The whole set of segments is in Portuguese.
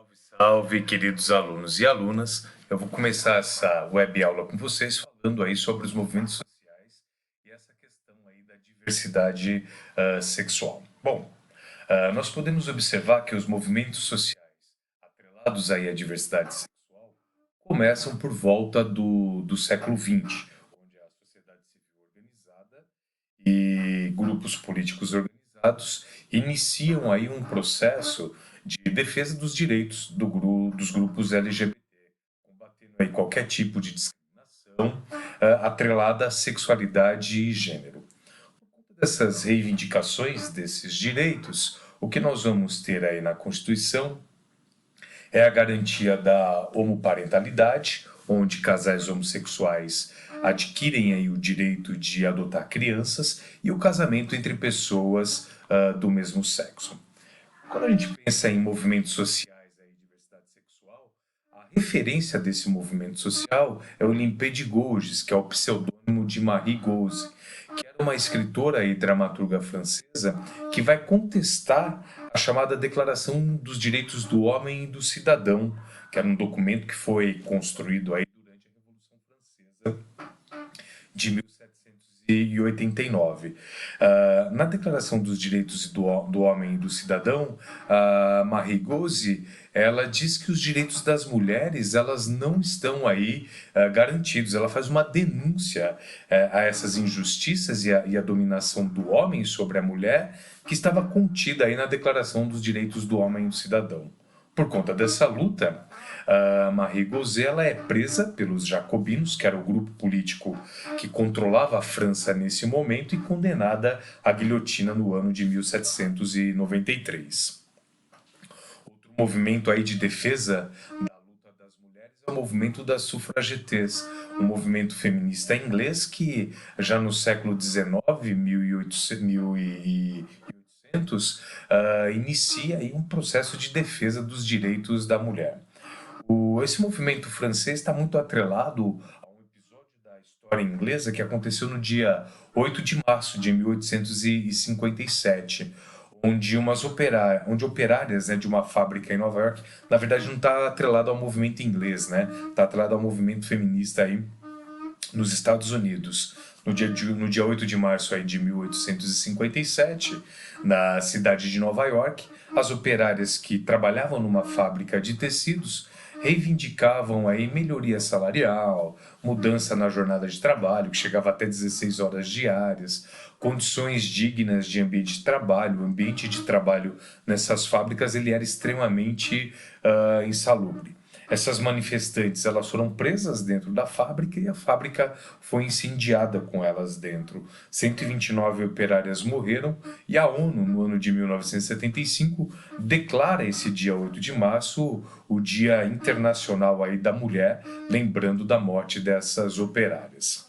Salve, salve, queridos alunos e alunas. Eu vou começar essa web aula com vocês falando aí sobre os movimentos sociais e essa questão aí da diversidade sexual. Bom, nós podemos observar que os movimentos sociais atrelados aí à diversidade sexual começam por volta do século XX, onde a sociedade civil organizada e grupos políticos organizados iniciam aí um processo de defesa dos direitos dos grupos LGBT, combatendo aí qualquer tipo de discriminação atrelada à sexualidade e gênero. Dessas reivindicações desses direitos, o que nós vamos ter aí na Constituição é a garantia da homoparentalidade, onde casais homossexuais adquirem aí o direito de adotar crianças, e o casamento entre pessoas do mesmo sexo. Quando a gente pensa em movimentos sociais e diversidade sexual, a referência desse movimento social é o Olympe de Gouges, que é o pseudônimo de Marie Gouze, que era uma escritora e dramaturga francesa que vai contestar a chamada Declaração dos Direitos do Homem e do Cidadão, que era um documento que foi construído aí durante a Revolução Francesa de 1789. Na Declaração dos Direitos do Homem e do Cidadão, a Marie Gouze, ela diz que os direitos das mulheres elas não estão aí garantidos. Ela faz uma denúncia a essas injustiças e a dominação do homem sobre a mulher que estava contida aí na Declaração dos Direitos do Homem e do Cidadão. Por conta dessa luta, a Marie Gouze ela é presa pelos jacobinos, que era o grupo político que controlava a França nesse momento, e condenada à guilhotina no ano de 1793. Outro movimento aí de defesa da luta das mulheres é o movimento das sufragettes, um movimento feminista inglês que já no século XIX, 1800, inicia aí um processo de defesa dos direitos da mulher. Esse movimento francês está muito atrelado a um episódio da história inglesa que aconteceu no dia 8 de março de 1857, onde operárias, né, de uma fábrica em Nova York, na verdade não está atrelado ao movimento inglês, né? Está atrelado ao movimento feminista aí nos Estados Unidos. No dia 8 de março aí de 1857, na cidade de Nova York, as operárias que trabalhavam numa fábrica de tecidos reivindicavam aí melhoria salarial, mudança na jornada de trabalho, que chegava até 16 horas diárias, condições dignas de ambiente de trabalho. O ambiente de trabalho nessas fábricas ele era extremamente insalubre. Essas manifestantes elas foram presas dentro da fábrica e a fábrica foi incendiada com elas dentro. 129 operárias morreram e a ONU, no ano de 1975, declara esse dia 8 de março o Dia Internacional aí da Mulher, lembrando da morte dessas operárias.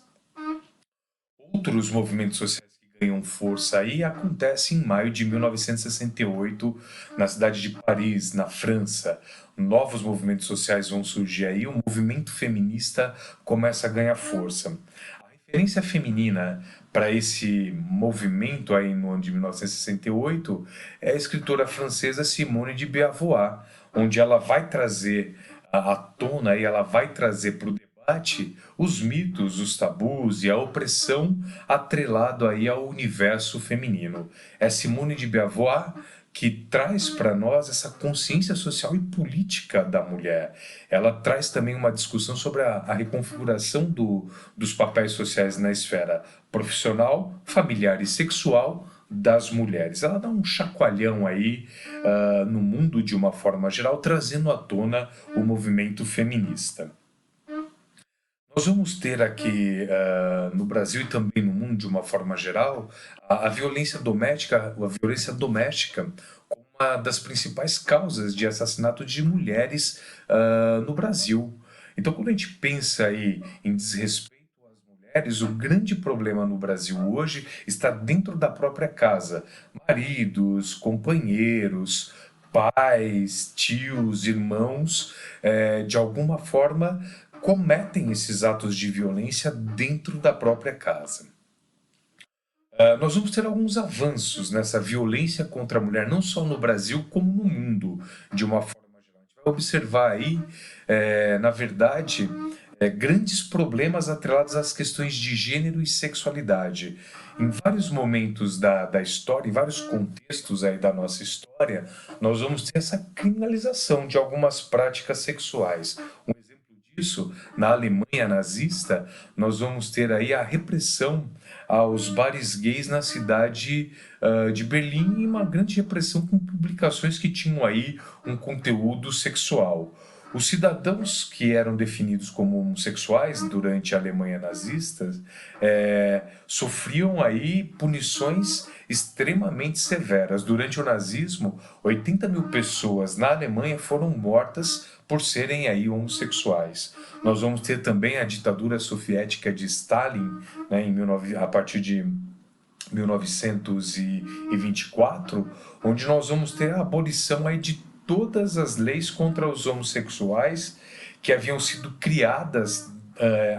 Outros movimentos sociais que ganham força aí acontecem em maio de 1968, na cidade de Paris, na França. Novos movimentos sociais vão surgir aí, o movimento feminista começa a ganhar força. A referência feminina para esse movimento aí no ano de 1968 é a escritora francesa Simone de Beauvoir, onde ela vai trazer à tona e ela vai trazer para o debate os mitos, os tabus e a opressão atrelado aí ao universo feminino. É Simone de Beauvoir que traz para nós essa consciência social e política da mulher. Ela traz também uma discussão sobre a reconfiguração dos papéis sociais na esfera profissional, familiar e sexual das mulheres. Ela dá um chacoalhão aí no mundo de uma forma geral, trazendo à tona o movimento feminista. Nós vamos ter aqui no Brasil e também no mundo de uma forma geral a violência doméstica como uma das principais causas de assassinato de mulheres no Brasil. Então, quando a gente pensa aí em desrespeito às mulheres, o grande problema no Brasil hoje está dentro da própria casa. Maridos, companheiros, pais, tios, irmãos, de alguma forma cometem esses atos de violência dentro da própria casa. Nós vamos ter alguns avanços nessa violência contra a mulher, não só no Brasil, como no mundo, de uma forma geral. A gente vai observar aí, na verdade, grandes problemas atrelados às questões de gênero e sexualidade. Em vários momentos da história, em vários contextos aí da nossa história, nós vamos ter essa criminalização de algumas práticas sexuais. Um exemplo disso, na Alemanha nazista, nós vamos ter aí a repressão aos bares gays na cidade de Berlim e uma grande repressão com publicações que tinham aí um conteúdo sexual. Os cidadãos que eram definidos como homossexuais durante a Alemanha nazista sofriam aí punições extremamente severas. Durante o nazismo, 80 mil pessoas na Alemanha foram mortas por serem aí homossexuais. Nós vamos ter também a ditadura soviética de Stalin, né, a partir de 1924, onde nós vamos ter a abolição aí de todas as leis contra os homossexuais que haviam sido criadas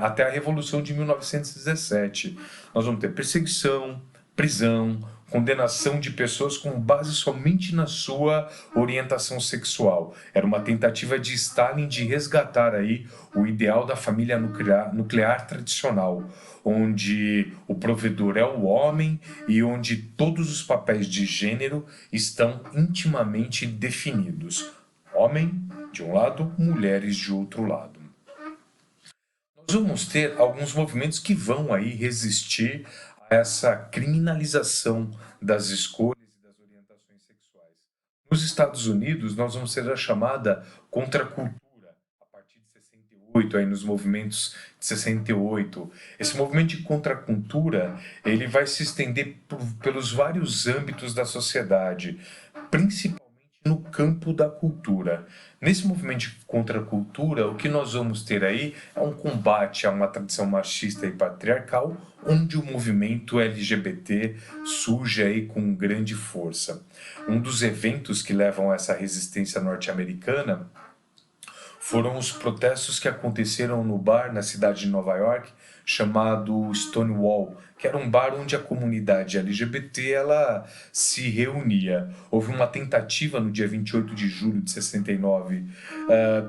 até a Revolução de 1917. Nós vamos ter perseguição, prisão, condenação de pessoas com base somente na sua orientação sexual. Era uma tentativa de Stalin de resgatar aí o ideal da família nuclear tradicional, onde o provedor é o homem e onde todos os papéis de gênero estão intimamente definidos. Homem de um lado, mulheres de outro lado. Nós vamos ter alguns movimentos que vão aí resistir a essa criminalização das escolhas e das orientações sexuais. Nos Estados Unidos, nós vamos ter a chamada contracultura, a partir de 68, aí nos movimentos de 68. Esse movimento de contracultura, ele vai se estender pelos vários âmbitos da sociedade, principalmente no campo da cultura. Nesse movimento de contracultura, o que nós vamos ter aí é um combate a uma tradição machista e patriarcal, onde o movimento LGBT surge aí com grande força. Um dos eventos que levam a essa resistência norte-americana foram os protestos que aconteceram no bar na cidade de Nova York, chamado Stonewall, que era um bar onde a comunidade LGBT ela se reunia. Houve uma tentativa no dia 28 de julho de 69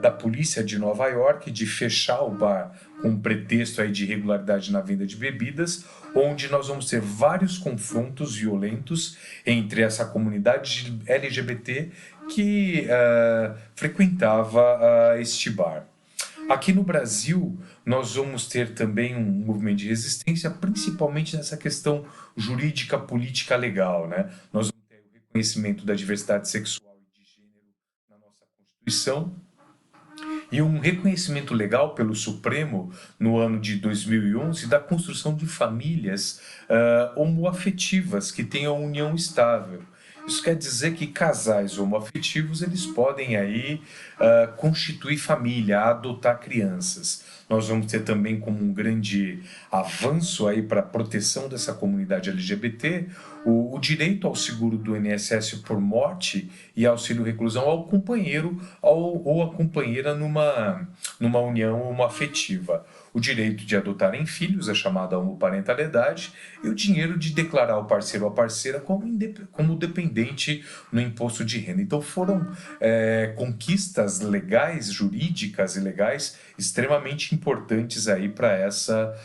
da polícia de Nova York de fechar o bar com um pretexto aí de irregularidade na venda de bebidas, onde nós vamos ter vários confrontos violentos entre essa comunidade LGBT que frequentava este bar. Aqui no Brasil, nós vamos ter também um movimento de resistência, principalmente nessa questão jurídica, política, legal, né? Nós vamos ter o reconhecimento da diversidade sexual e de gênero na nossa Constituição e um reconhecimento legal pelo Supremo no ano de 2011 da construção de famílias homoafetivas que tenham união estável. Isso quer dizer que casais homoafetivos eles podem aí constituir família, adotar crianças. Nós vamos ter também como um grande avanço aí para a proteção dessa comunidade LGBT o direito ao seguro do INSS por morte e auxílio reclusão ao companheiro ou à companheira numa união homoafetiva. O direito de adotarem filhos, a chamada homoparentalidade, e o dinheiro de declarar o parceiro ou a parceira como dependente no imposto de renda. Então foram conquistas legais, jurídicas e legais extremamente importantes aí para essa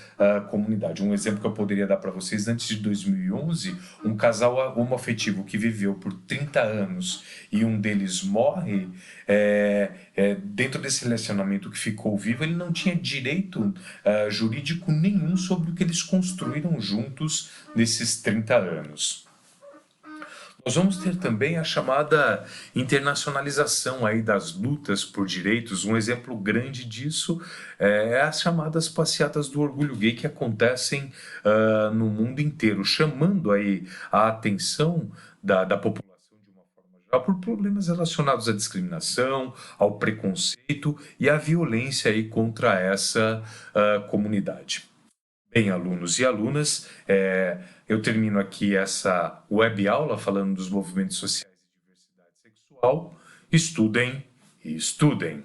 comunidade. Um exemplo que eu poderia dar para vocês, antes de 2011, um casal homoafetivo que viveu por 30 anos e um deles morre, dentro desse relacionamento que ficou vivo, ele não tinha direito jurídico nenhum sobre o que eles construíram juntos nesses 30 anos. Nós vamos ter também a chamada internacionalização aí das lutas por direitos. Um exemplo grande disso é as chamadas passeatas do orgulho gay que acontecem no mundo inteiro, chamando aí a atenção da população de uma forma geral por problemas relacionados à discriminação, ao preconceito e à violência aí contra essa comunidade. Bem, alunos e alunas, eu termino aqui essa web aula falando dos movimentos sociais e diversidade sexual. Estudem e estudem.